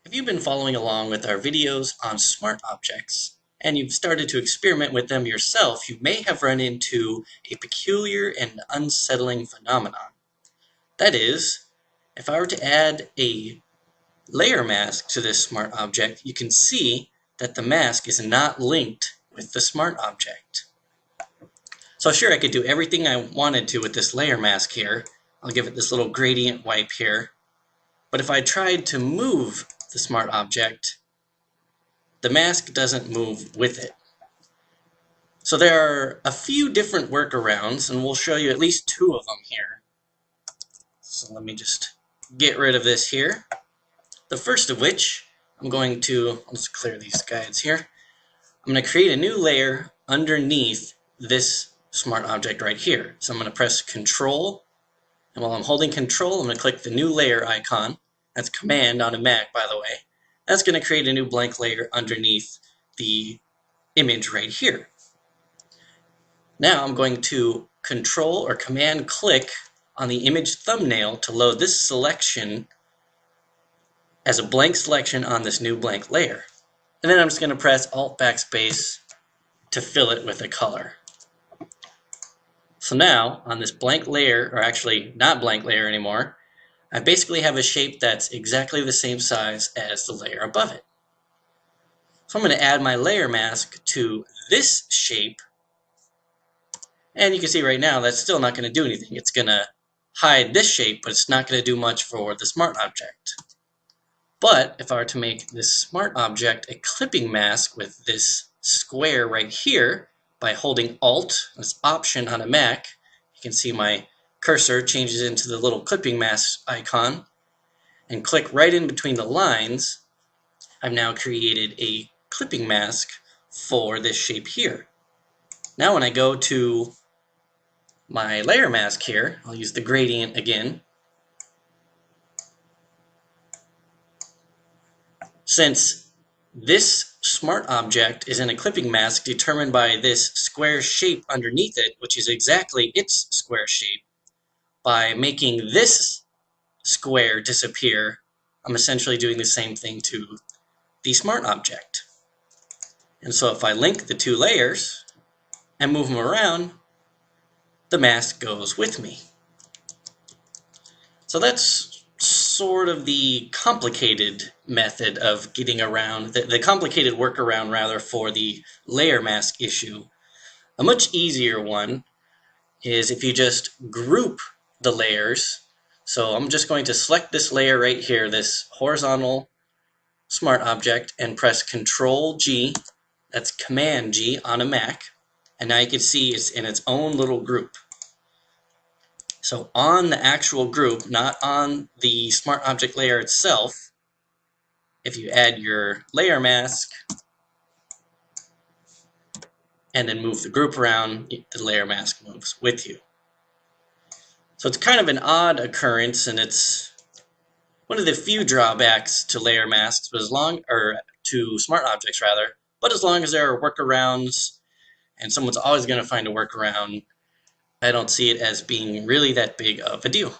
If you've been following along with our videos on smart objects, and you've started to experiment with them yourself, you may have run into a peculiar and unsettling phenomenon. That is, if I were to add a layer mask to this smart object, you can see that the mask is not linked with the smart object. So sure, I could do everything I wanted to with this layer mask here. I'll give it this little gradient wipe here. But if I tried to move the smart object, the mask doesn't move with it. So there are a few different workarounds, and we'll show you at least two of them here. So let me just get rid of this here. The first of which, let's clear these guides here. I'm going to create a new layer underneath this smart object right here. So I'm going to press Control, and while I'm holding Control, I'm going to click the new layer icon. That's Command on a Mac, by the way. That's going to create a new blank layer underneath the image right here. Now I'm going to Control or Command click on the image thumbnail to load this selection as a blank selection on this new blank layer. And then I'm just going to press Alt Backspace to fill it with a color. So now on this blank layer, or actually not blank layer anymore, I basically have a shape that's exactly the same size as the layer above it. So I'm going to add my layer mask to this shape, and you can see right now that's still not going to do anything. It's going to hide this shape, but it's not going to do much for the smart object. But if I were to make this smart object a clipping mask with this square right here, by holding Alt, that's Option on a Mac, you can see my cursor changes into the little clipping mask icon, and click right in between the lines, I've now created a clipping mask for this shape here. Now when I go to my layer mask here, I'll use the gradient again. Since this smart object is in a clipping mask determined by this square shape underneath it, which is exactly its square shape, by making this square disappear, I'm essentially doing the same thing to the smart object. And so if I link the two layers and move them around, the mask goes with me. So that's sort of the complicated method of getting around, the complicated workaround rather, for the layer mask issue. A much easier one is if you just group the layers. So I'm just going to select this layer right here, this horizontal smart object, and press Control G, that's Command G on a Mac, and now you can see it's in its own little group. So on the actual group, not on the smart object layer itself, if you add your layer mask and then move the group around, the layer mask moves with you. So it's kind of an odd occurrence, and it's one of the few drawbacks to layer masks, but to smart objects rather. But as long as there are workarounds, and someone's always going to find a workaround, I don't see it as being really that big of a deal.